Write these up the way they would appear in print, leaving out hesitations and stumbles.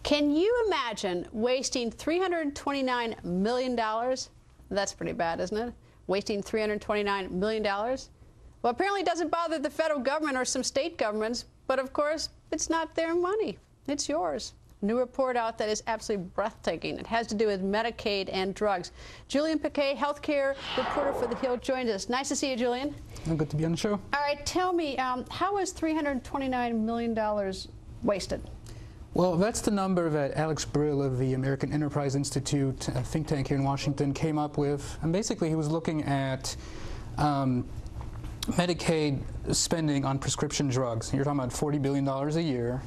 Can you imagine wasting $329 million? That's pretty bad, isn't it? Wasting $329 million? Well, apparently it doesn't bother the federal government or some state governments, but of course, it's not their money. It's yours. New report out that is absolutely breathtaking. It has to do with Medicaid and drugs. Julian Pequet, healthcare reporter for The Hill, joins us. Nice to see you, Julian. Good to be on the show. All right, tell me, how was $329 million wasted? Well, that's the number that Alex Brill of the American Enterprise Institute, a think tank here in Washington, came up with. And basically, he was looking at Medicaid spending on prescription drugs. You're talking about $40 billion a year.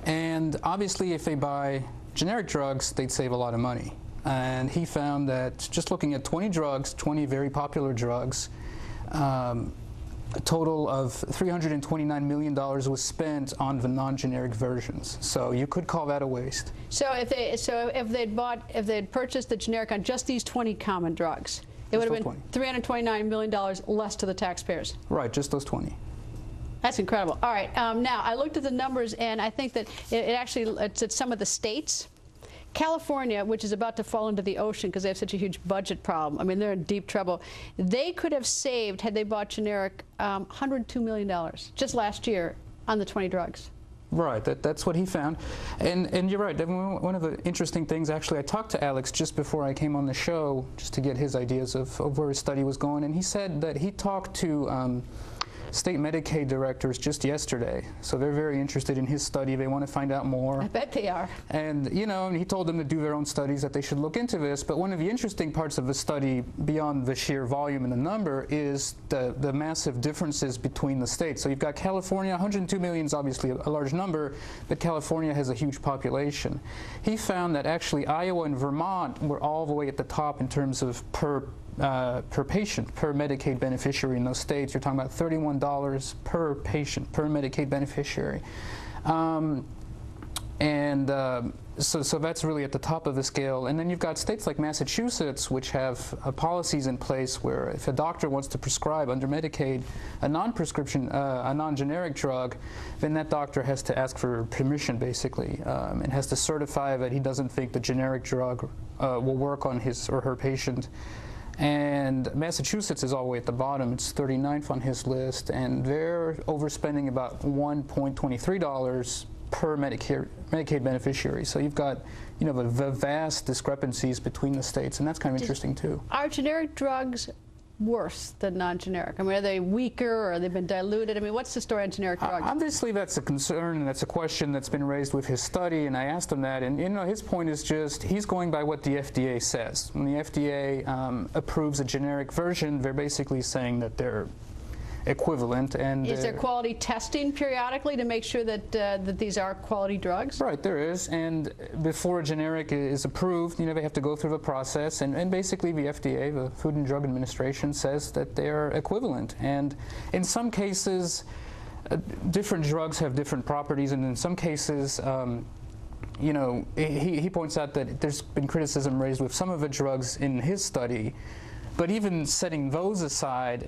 And obviously, if they buy generic drugs, they'd save a lot of money. And he found that just looking at 20 drugs, 20 very popular drugs, a total of $329 million was spent on the non-generic versions. So you could call that a waste. So if they'd purchased the generic on just these 20 common drugs, it would have been $329 million less to the taxpayers. Right, just those 20. That's incredible. All right, now I looked at the numbers, and I think that it's at some of the states. California, which is about to fall into the ocean because they have such a huge budget problem. I mean, they're in deep trouble. They could have saved, had they bought generic, $102 million just last year on the 20 drugs. Right, that's what he found. And you're right. One of the interesting things, actually, I talked to Alex just before I came on the show just to get his ideas of where his study was going, and he said that he talked to state Medicaid directors just yesterday. So they're very interested in his study. They want to find out more. I bet they are. And, you know, he told them to do their own studies, that they should look into this. But one of the interesting parts of the study, beyond the sheer volume and the number, is the massive differences between the states. So you've got California, 102 million is obviously a large number, but California has a huge population. He found that actually Iowa and Vermont were all the way at the top in terms of per patient, per Medicaid beneficiary in those states. You're talking about $31 per patient, per Medicaid beneficiary. So that's really at the top of the scale. And then you've got states like Massachusetts, which have policies in place where if a doctor wants to prescribe under Medicaid a non-prescription, a non-generic drug, then that doctor has to ask for permission, basically, and has to certify that he doesn't think the generic drug will work on his or her patient. And Massachusetts is all the way at the bottom. It's 39th on his list, and they're overspending about $1.23 per Medicaid beneficiary. So you've got, you know, the vast discrepancies between the states, and that's kind of interesting too. Are generic drugs worse than non-generic? I mean, are they weaker, or they've been diluted? I mean, what's the story on generic drugs? Obviously, that's a concern, and that's a question that's been raised with his study, and I asked him that, and you know, his point is just, he's going by what the FDA says. When the FDA approves a generic version, they're basically saying that they're equivalent. And is there quality testing periodically to make sure that that these are quality drugs? Right, there is. And before a generic is approved, you know, they have to go through the process. And basically, the FDA, the Food and Drug Administration, says that they are equivalent. And in some cases, different drugs have different properties, and in some cases, you know, he points out that there's been criticism raised with some of the drugs in his study. But even setting those aside,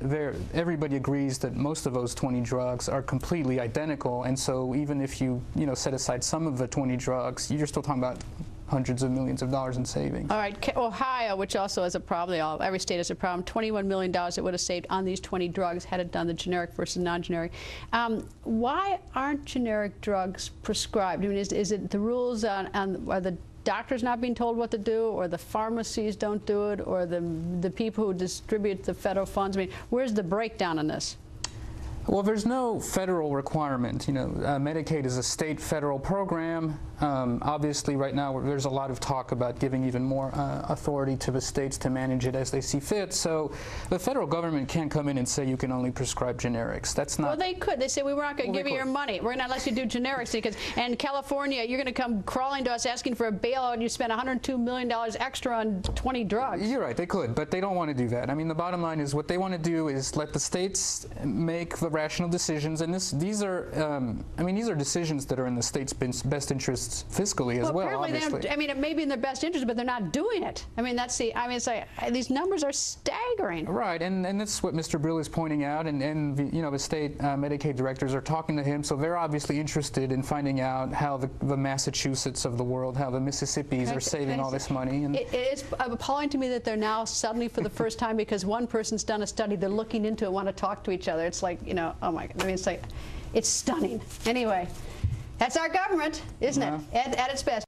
everybody agrees that most of those 20 drugs are completely identical. And so even if you set aside some of the 20 drugs, you're still talking about hundreds of millions of dollars in savings. All right, Ohio, which also has a problem, every state has a problem, $21 million it would have saved on these 20 drugs had it done the generic versus non-generic. Why aren't generic drugs prescribed? I mean, is it the rules are the doctors not being told what to do, or the pharmacies don't do it, or the people who distribute the federal funds? I mean, where's the breakdown in this? Well, there's no federal requirement. You know, Medicaid is a state-federal program. Obviously, right now, there's a lot of talk about giving even more authority to the states to manage it as they see fit. So the federal government can't come in and say you can only prescribe generics. That's not... Well, they could. They say, we're not going to give you your money. We're not let you do generics. And California, you're going to come crawling to us asking for a bailout, and you spend $102 million extra on 20 drugs. You're right, they could, but they don't want to do that. I mean, the bottom line is what they want to do is let the states make the rational decisions, and these are, I mean, these are decisions that are in the state's best interests interests fiscally as well, apparently obviously. they don't, I mean, it may be in their best interest, but they're not doing it. I mean, that's the, I mean, it's like, these numbers are staggering. Right, and that's what Mr. Brill is pointing out, and the, you know, the state Medicaid directors are talking to him, so they're obviously interested in finding out how the Massachusetts of the world, how the Mississippis are saving all this money. And it's appalling to me that they're now suddenly, for the first time, because one person's done a study, they're looking into it, want to talk to each other. It's like, you know, oh my God, I mean, it's like, it's stunning. Anyway, that's our government, isn't it? At its best.